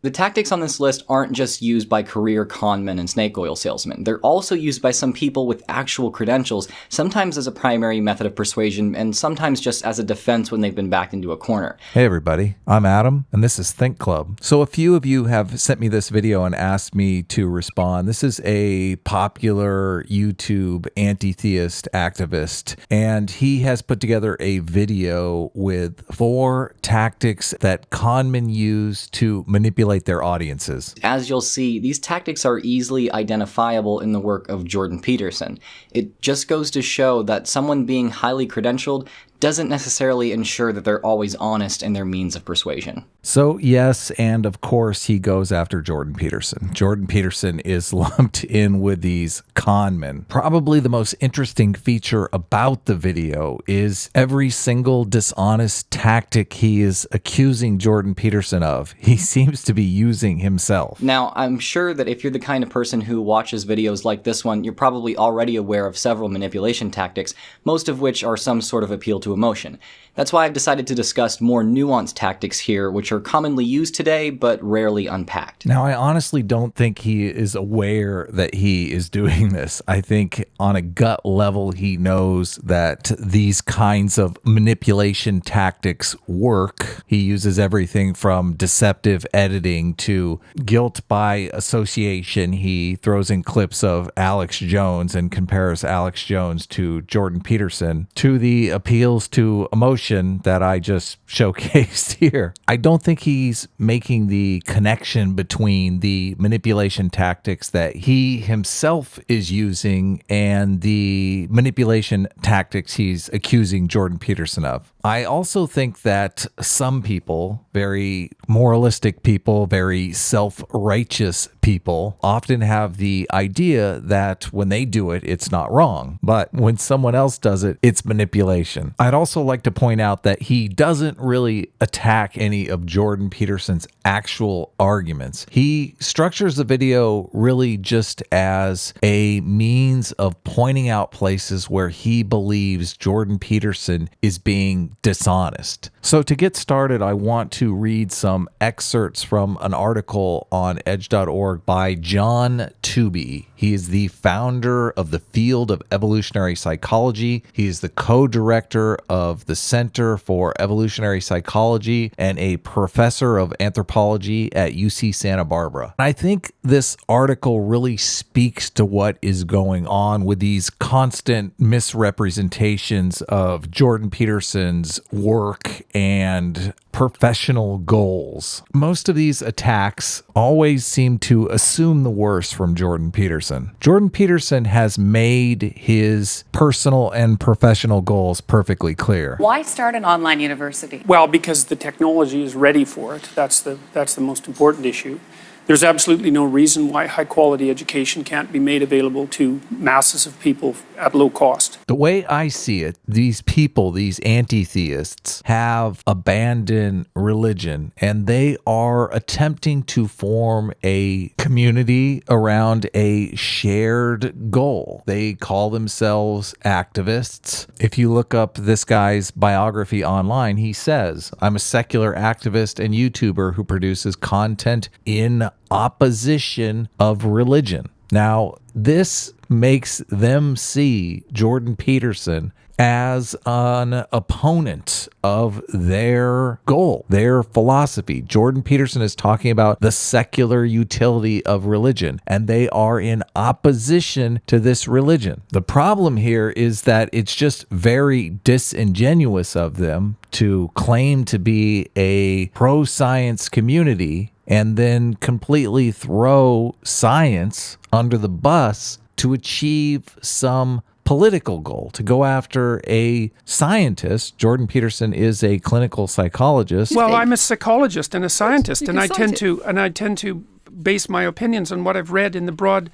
The tactics on this list aren't just used by career conmen and snake oil salesmen. They're also used by some people with actual credentials, sometimes as a primary method of persuasion, and sometimes just as a defense when they've been backed into a corner. Hey everybody, I'm Adam, and this is Think Club. So a few of you have sent me this video and asked me to respond. This is a popular YouTube anti-theist activist, and he has put together a video with 4 tactics that conmen use to manipulate their audiences. As you'll see, these tactics are easily identifiable in the work of Jordan Peterson. It just goes to show that someone being highly credentialed doesn't necessarily ensure that they're always honest in their means of persuasion. So yes, and of course he goes after Jordan Peterson. Jordan Peterson is lumped in with these conmen. Probably the most interesting feature about the video is every single dishonest tactic he is accusing Jordan Peterson of, he seems to be using himself. Now, I'm sure that if you're the kind of person who watches videos like this one, you're probably already aware of several manipulation tactics, most of which are some sort of appeal to emotion. That's why I've decided to discuss more nuanced tactics here, which are commonly used today, but rarely unpacked. Now, I honestly don't think he is aware that he is doing this. I think on a gut level, he knows that these kinds of manipulation tactics work. He uses everything from deceptive editing to guilt by association. He throws in clips of Alex Jones and compares Alex Jones to Jordan Peterson, to the appeals to emotion that I just showcased here. I don't think he's making the connection between the manipulation tactics that he himself is using and the manipulation tactics he's accusing Jordan Peterson of. I also think that some people, very moralistic people, very self-righteous people, often have the idea that when they do it, it's not wrong. But when someone else does it, it's manipulation. I'd also like to point out that he doesn't really attack any of Jordan Peterson's actual arguments. He structures the video really just as a means of pointing out places where he believes Jordan Peterson is being dishonest. So to get started, I want to read some excerpts from an article on EdgeDorg by John Tooby. He is the founder of the field of evolutionary psychology. He is the co-director of the Center for Evolutionary Psychology and a professor of anthropology at UC Santa Barbara. I think this article really speaks to what is going on with these constant misrepresentations of Jordan Peterson's work and professional goals. Most of these attacks always seem to assume the worst from Jordan Peterson. Jordan Peterson has made his personal and professional goals perfectly clear. Why start an online university? Well, because the technology is ready for it. That's the most important issue. There's absolutely no reason why high-quality education can't be made available to masses of people at low cost. The way I see it, these people, these anti-theists, have abandoned religion, and they are attempting to form a community around a shared goal. They call themselves activists. If you look up this guy's biography online, he says, "I'm a secular activist and YouTuber who produces content in opposition of religion." Now, this makes them see Jordan Peterson as an opponent of their goal, their philosophy. Jordan Peterson is talking about the secular utility of religion, and they are in opposition to this religion. The problem here is that it's just very disingenuous of them to claim to be a pro-science community and then completely throw science under the bus to achieve some political goal, to go after a scientist. Jordan Peterson is a clinical psychologist. Well, I'm a psychologist and a scientist, and I tend to base my opinions on what I've read in the broad,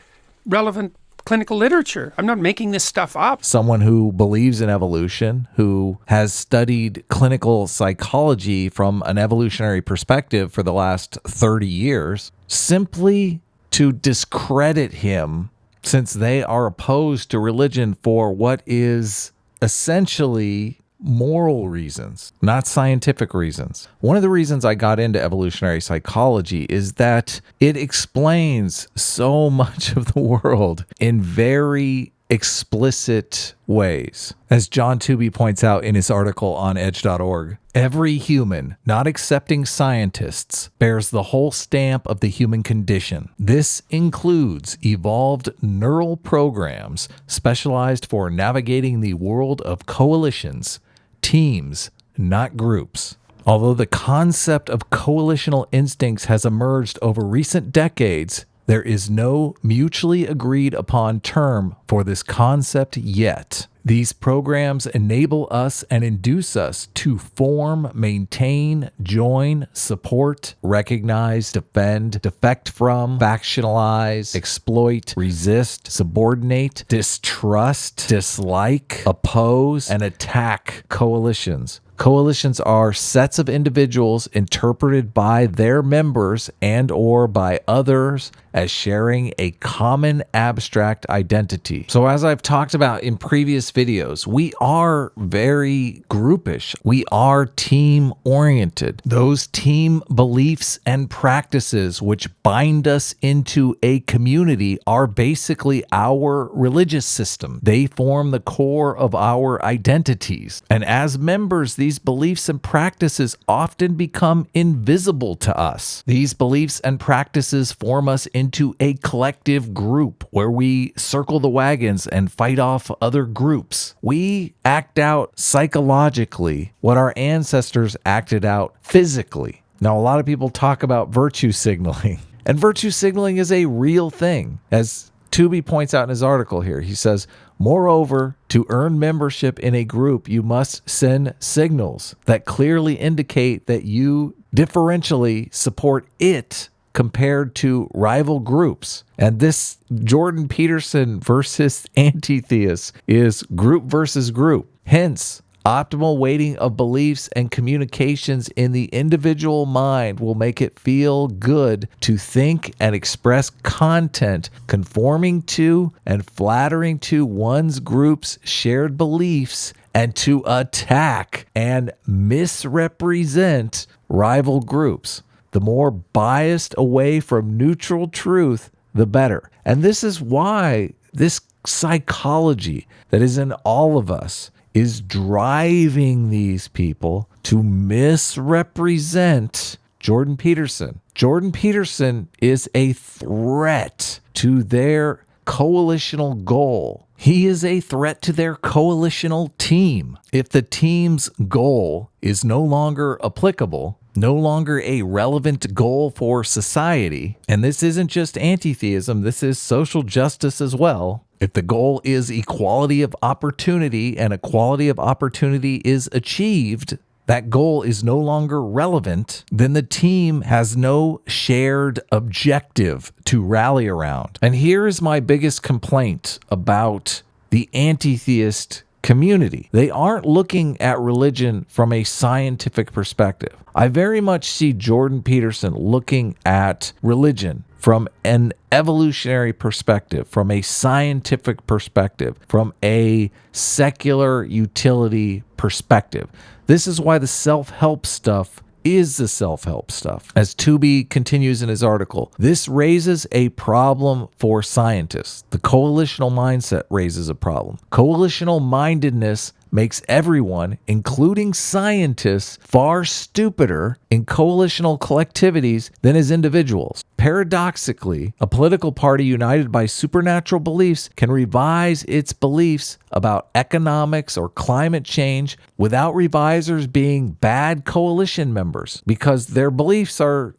relevant clinical literature. I'm not making this stuff up. Someone who believes in evolution, who has studied clinical psychology from an evolutionary perspective for the last 30 years, simply to discredit him since they are opposed to religion for what is essentially moral reasons, not scientific reasons. One of the reasons I got into evolutionary psychology is that it explains so much of the world in very explicit ways. As John Tooby points out in his article on EdgeDorg, every human, not excepting scientists, bears the whole stamp of the human condition. This includes evolved neural programs specialized for navigating the world of coalitions, teams, not groups. Although the concept of coalitional instincts has emerged over recent decades, there is no mutually agreed upon term for this concept yet. These programs enable us and induce us to form, maintain, join, support, recognize, defend, defect from, factionalize, exploit, resist, subordinate, distrust, dislike, oppose, and attack coalitions. Coalitions are sets of individuals interpreted by their members and or by others as sharing a common abstract identity. So as I've talked about in previous videos, we are very groupish. We are team-oriented. Those team beliefs and practices which bind us into a community are basically our religious system. They form the core of our identities. And as members, these beliefs and practices often become invisible to us. These beliefs and practices form us into a collective group where we circle the wagons and fight off other groups. We act out psychologically what our ancestors acted out physically. Now, a lot of people talk about virtue signaling, and virtue signaling is a real thing. As Tooby points out in his article here, he says, moreover, to earn membership in a group, you must send signals that clearly indicate that you differentially support it compared to rival groups. And this Jordan Peterson versus Antitheists is group versus group. Hence, optimal weighting of beliefs and communications in the individual mind will make it feel good to think and express content conforming to and flattering to one's group's shared beliefs, and to attack and misrepresent rival groups. The more biased away from neutral truth, the better. And this is why this psychology that is in all of us is driving these people to misrepresent Jordan Peterson. Jordan Peterson is a threat to their coalitional goal. He is a threat to their coalitional team. If the team's goal is no longer applicable, no longer a relevant goal for society, and this isn't just anti-theism, this is social justice as well. If the goal is equality of opportunity and equality of opportunity is achieved, that goal is no longer relevant, then the team has no shared objective to rally around. And here is my biggest complaint about the anti-theist community. They aren't looking at religion from a scientific perspective. I very much see Jordan Peterson looking at religion from an evolutionary perspective, from a scientific perspective, from a secular utility perspective. This is why the self-help stuff is the self-help stuff. As Tooby continues in his article, this raises a problem for scientists. The coalitional mindset raises a problem. Coalitional mindedness makes everyone, including scientists, far stupider in coalitional collectivities than as individuals. Paradoxically, a political party united by supernatural beliefs can revise its beliefs about economics or climate change without revisers being bad coalition members, because their beliefs are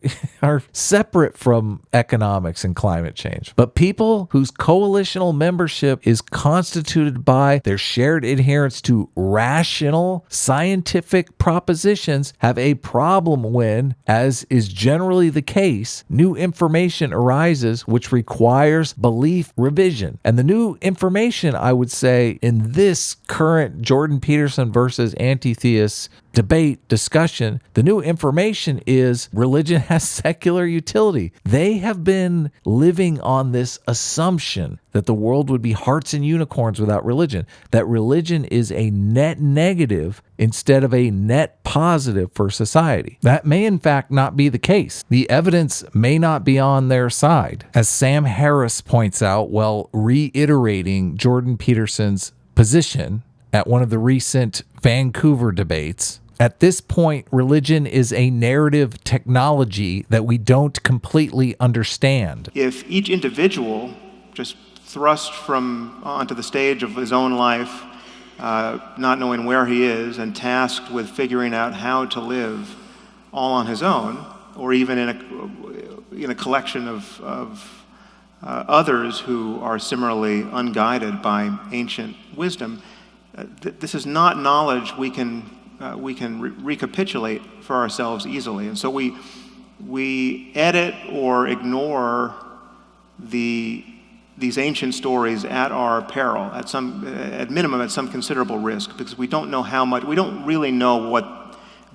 separate from economics and climate change. But people whose coalitional membership is constituted by their shared adherence to rational scientific propositions have a problem when, as is generally the case, new information arises which requires belief revision. And the new information, I would say, in this current Jordan Peterson versus Antitheists debate, discussion, the new information is religion has secular utility. They have been living on this assumption that the world would be hearts and unicorns without religion, that religion is a net negative instead of a net positive for society. That may in fact not be the case. The evidence may not be on their side. As Sam Harris points out while reiterating Jordan Peterson's position at one of the recent Vancouver debates, at this point, religion is a narrative technology that we don't completely understand. If each individual just thrust onto the stage of his own life, not knowing where he is, and tasked with figuring out how to live all on his own, or even in a collection of others who are similarly unguided by ancient wisdom, this is not knowledge we can recapitulate for ourselves easily. And so we edit or ignore these ancient stories at our peril, at minimum at some considerable risk, because we don't know how much, we don't really know what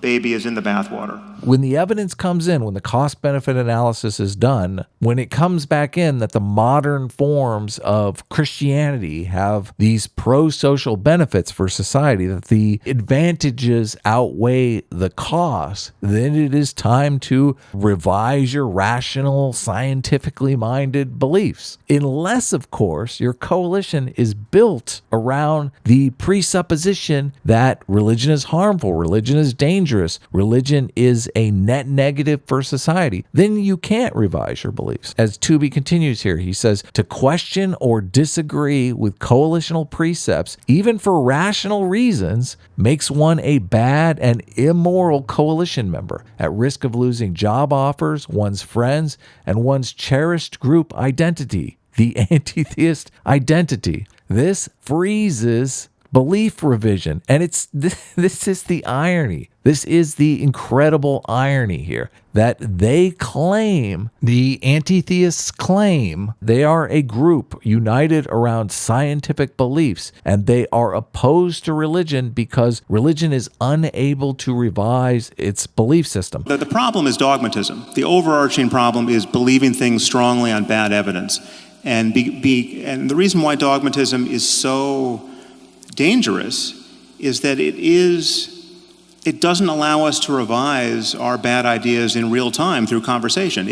baby is in the bathwater. When the evidence comes in, when the cost-benefit analysis is done, when it comes back in that the modern forms of Christianity have these pro-social benefits for society, that the advantages outweigh the costs, then it is time to revise your rational, scientifically minded beliefs. Unless, of course, your coalition is built around the presupposition that religion is harmful, religion is dangerous, religion is a net negative for society, then you can't revise your beliefs. As Tooby continues here, he says, to question or disagree with coalitional precepts, even for rational reasons, makes one a bad and immoral coalition member, at risk of losing job offers, one's friends, and one's cherished group identity, the antitheist identity. This freezes belief revision. And this is the irony. This is the incredible irony here, that they claim, the antitheists claim, they are a group united around scientific beliefs, and they are opposed to religion because religion is unable to revise its belief system. The problem is dogmatism. The overarching problem is believing things strongly on bad evidence. And the reason why dogmatism is so dangerous is that it doesn't allow us to revise our bad ideas in real time through conversation.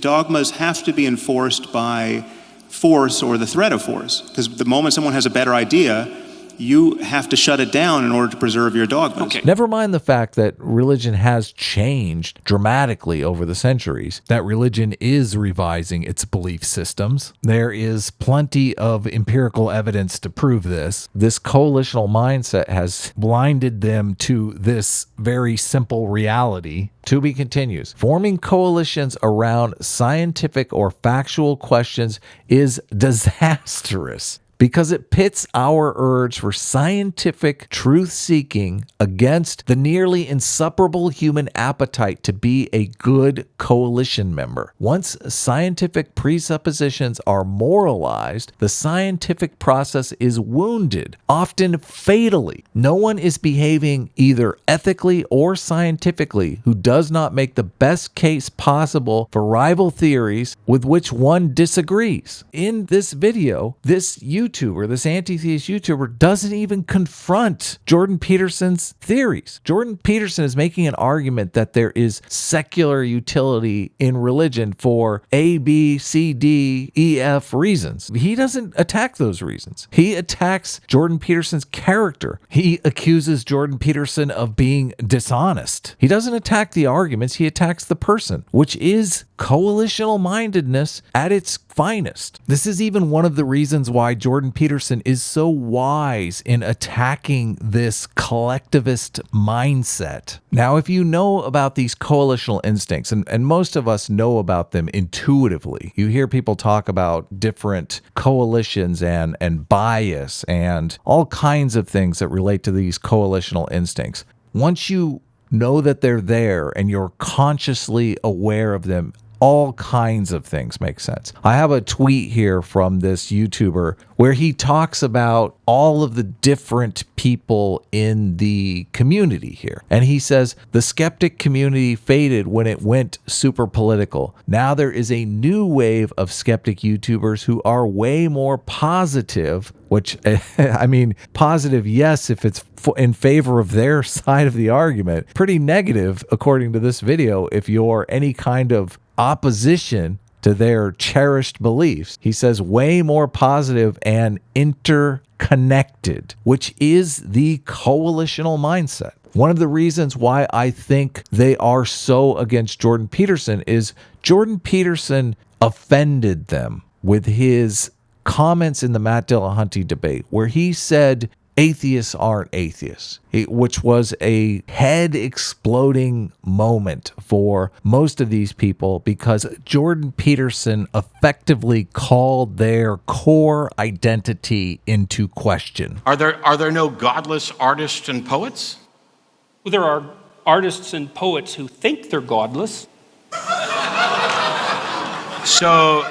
Dogmas have to be enforced by force or the threat of force, because the moment someone has a better idea, you have to shut it down in order to preserve your dogmas. Okay. Never mind the fact that religion has changed dramatically over the centuries, that religion is revising its belief systems. There is plenty of empirical evidence to prove this. This coalitional mindset has blinded them to this very simple reality. Tooby continues, forming coalitions around scientific or factual questions is disastrous, because it pits our urge for scientific truth-seeking against the nearly insupportable human appetite to be a good coalition member. Once scientific presuppositions are moralized, the scientific process is wounded, often fatally. No one is behaving either ethically or scientifically who does not make the best case possible for rival theories with which one disagrees. In this video, this YouTuber, this anti-theist YouTuber, doesn't even confront Jordan Peterson's theories. Jordan Peterson is making an argument that there is secular utility in religion for A, B, C, D, E, F reasons. He doesn't attack those reasons. He attacks Jordan Peterson's character. He accuses Jordan Peterson of being dishonest. He doesn't attack the arguments, he attacks the person, which is coalitional mindedness at its finest. This is even one of the reasons why Jordan Peterson is so wise in attacking this collectivist mindset. Now, if you know about these coalitional instincts, and most of us know about them intuitively, you hear people talk about different coalitions and bias and all kinds of things that relate to these coalitional instincts. Once you know that they're there and you're consciously aware of them, all kinds of things make sense. I have a tweet here from this YouTuber where he talks about all of the different people in the community here. And he says, the skeptic community faded when it went super political. Now there is a new wave of skeptic YouTubers who are way more positive, which, I mean, positive, yes, if it's in favor of their side of the argument. Pretty negative, according to this video, if you're any kind of opposition to their cherished beliefs. He says way more positive and interconnected, which is the coalitional mindset. One of the reasons why I think they are so against Jordan Peterson is Jordan Peterson offended them with his comments in the Matt Dillahunty debate, where he said atheists aren't atheists, which was a head-exploding moment for most of these people because Jordan Peterson effectively called their core identity into question. Are there no godless artists and poets? Well, there are artists and poets who think they're godless. So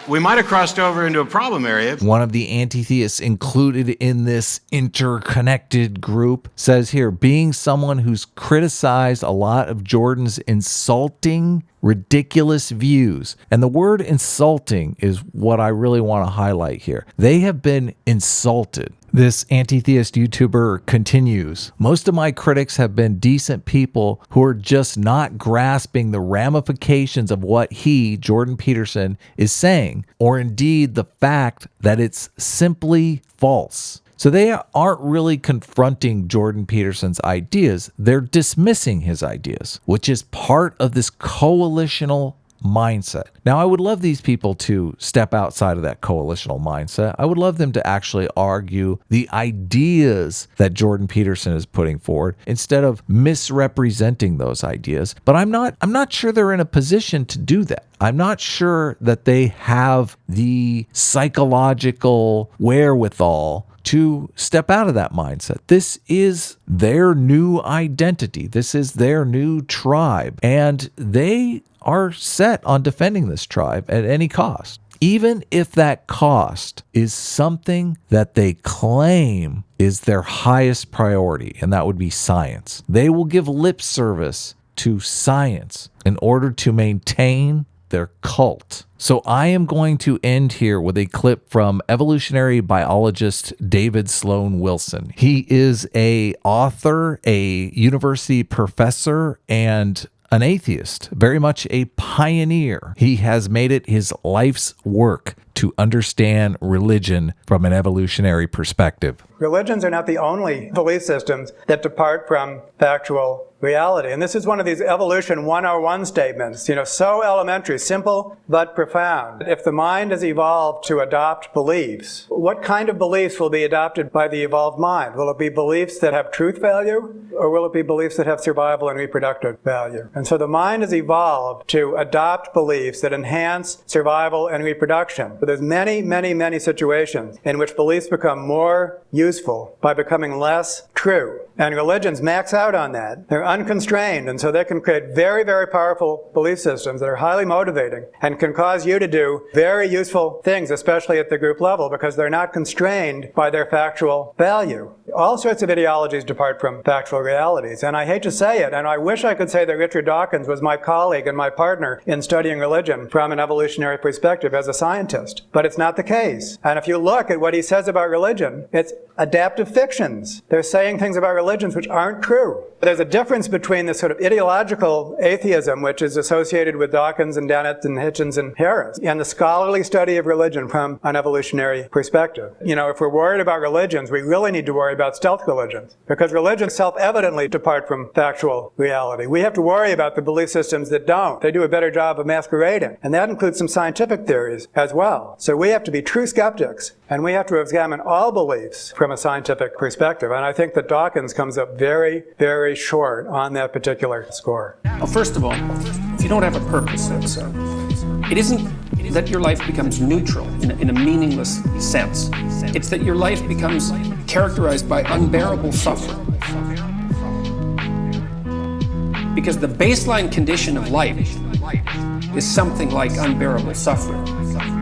we might have crossed over into a problem area. One of the anti-theists included in this interconnected group says here, being someone who's criticized a lot of Jordan's insulting, ridiculous views. And the word insulting is what I really want to highlight here. They have been insulted. This anti-theist YouTuber continues, most of my critics have been decent people who are just not grasping the ramifications of what he, Jordan Peterson, is saying, or indeed the fact that it's simply false. So they aren't really confronting Jordan Peterson's ideas, they're dismissing his ideas, which is part of this coalitional mindset. Now, I would love these people to step outside of that coalitional mindset. I would love them to actually argue the ideas that Jordan Peterson is putting forward instead of misrepresenting those ideas. But I'm not sure they're in a position to do that. I'm not sure that they have the psychological wherewithal to step out of that mindset. This is their new identity. This is their new tribe. And they are set on defending this tribe at any cost. Even if that cost is something that they claim is their highest priority, and that would be science. They will give lip service to science in order to maintain their cult. So I am going to end here with a clip from evolutionary biologist David Sloan Wilson. He is an author, a university professor, and an atheist, very much a pioneer. He has made it his life's work to understand religion from an evolutionary perspective. Religions are not the only belief systems that depart from factual reality. And this is one of these evolution 101 statements, so elementary, simple, but profound. If the mind has evolved to adopt beliefs, what kind of beliefs will be adopted by the evolved mind? Will it be beliefs that have truth value, or will it be beliefs that have survival and reproductive value? And so the mind has evolved to adopt beliefs that enhance survival and reproduction. But there's many situations in which beliefs become more useful by becoming less true. And religions max out on that. They're unconstrained, and so they can create very powerful belief systems that are highly motivating and can cause you to do very useful things, especially at the group level, because they're not constrained by their factual value. All sorts of ideologies depart from factual realities, and I hate to say it, and I wish I could say that Richard Dawkins was my colleague and my partner in studying religion from an evolutionary perspective as a scientist, but it's not the case. And if you look at what he says about religion, it's adaptive fictions. They're saying things about religions which aren't true. There's a difference between this sort of ideological atheism, which is associated with Dawkins and Dennett and Hitchens and Harris, and the scholarly study of religion from an evolutionary perspective. If we're worried about religions, we really need to worry about stealth religions, because religions self-evidently depart from factual reality. We have to worry about the belief systems that don't. They do a better job of masquerading, and that includes some scientific theories as well. So we have to be true skeptics, and we have to examine all beliefs from a scientific perspective. And I think that Dawkins comes up very short on that particular score. Well, first of all, if you don't have a purpose, it isn't that your life becomes neutral in a meaningless sense. It's that your life becomes characterized by unbearable suffering. Because the baseline condition of life is something like unbearable suffering.